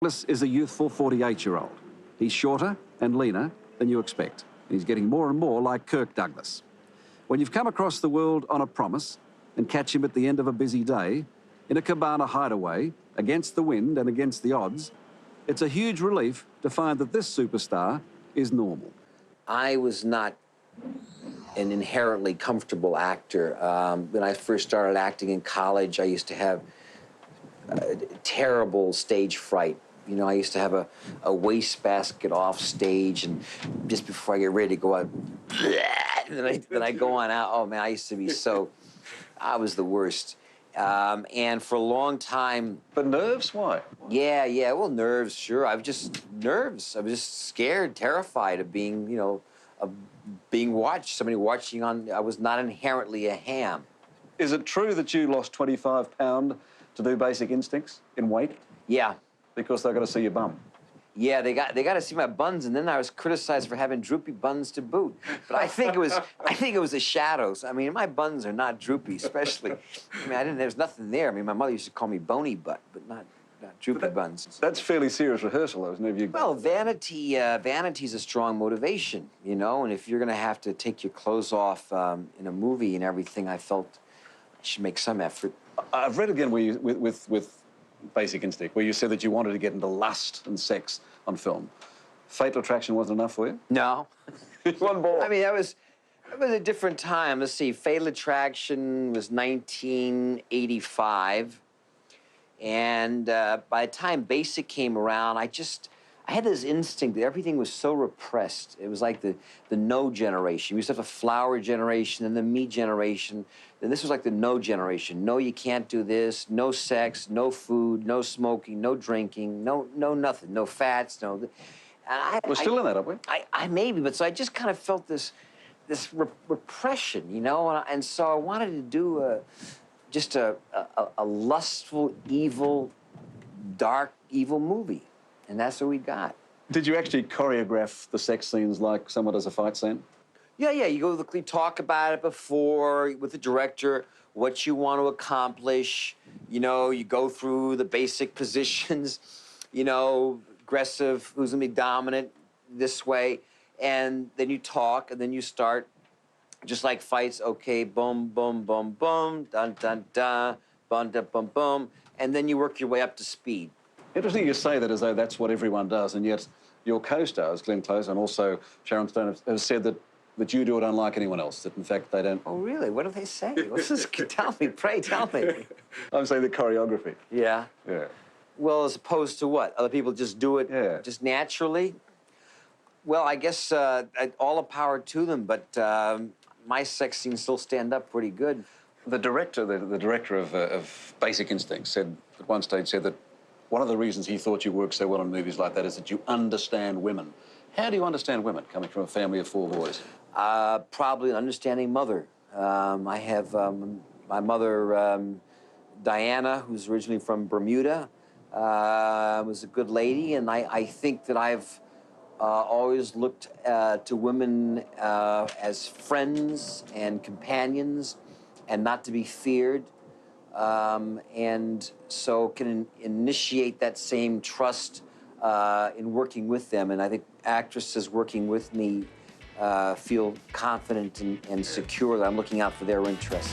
Douglas is a youthful 48-year-old. He's shorter and leaner than you expect. He's getting more and more like Kirk Douglas. When you've come across the world on a promise and catch him at the end of a busy day, in a cabana hideaway, against the wind and against the odds, it's a huge relief to find that this superstar is normal. I was not an inherently comfortable actor. When I first started acting in college, I used to have terrible stage fright. You know, I used to have a wastebasket off stage, and just before I get ready to go out, then I go on out. Oh man, I used to be so, I was the worst. And for a long time. But nerves, why? Yeah, well, nerves, sure. Nerves. I was just scared, terrified of being, you know, being watched, somebody watching on. I was not inherently a ham. Is it true that you lost 25 pounds to do Basic Instincts in weight? Yeah. Because they're going to see your bum. Yeah, they got to see my buns, and then I was criticized for having droopy buns to boot. But I think it was the shadows. I mean, my buns are not droopy, especially. I mean, there's nothing there. I mean, my mother used to call me bony butt, but not droopy buns. That's fairly serious rehearsal, though, isn't it? Well, vanity's a strong motivation, you know. And if you're going to have to take your clothes off in a movie and everything, I felt I should make some effort. I've read again where you, with Basic Instinct, where you said that you wanted to get into lust and sex on film. Fatal Attraction wasn't enough for you? No. One more. I mean, it was a different time. Let's see, Fatal Attraction was 1985. And by the time Basic came around, I had this instinct that everything was so repressed. It was like the no generation. We used to have a flower generation and the me generation. And this was like the no generation. No, you can't do this. No sex, no food, no smoking, no drinking, no nothing. No fats, no... We're still in that, aren't we? I maybe, but so I just kind of felt this repression, you know? And so I wanted to do just a lustful, evil, dark, evil movie. And that's what we got. Did you actually choreograph the sex scenes like someone does a fight scene? Yeah, you talk about it before with the director, what you want to accomplish. You know, you go through the basic positions, you know, aggressive, who's gonna be dominant this way. And then you talk, and then you start, just like fights, okay, boom, boom, boom, boom, dun, dun, dun, bum, dun, bum, boom. And then you work your way up to speed. Interesting you say that as though that's what everyone does, and yet your co-stars, Glenn Close and also Sharon Stone, have said that you do it unlike anyone else, that in fact they don't... Oh, really? What do they say? What's this? Tell me, pray tell me. I'm saying the choreography. Yeah? Yeah. Well, as opposed to what? Other people just do it just naturally? Well, I guess all the power to them, but my sex scenes still stand up pretty good. The director of Basic Instinct said, at one stage, said that one of the reasons he thought you worked so well in movies like that is that you understand women. How do you understand women, coming from a family of 4 boys? Probably an understanding mother. I have my mother, Diana, who's originally from Bermuda, was a good lady, and I think that I've always looked to women as friends and companions and not to be feared. And so can initiate that same trust in working with them. And I think actresses working with me feel confident and secure that I'm looking out for their interests.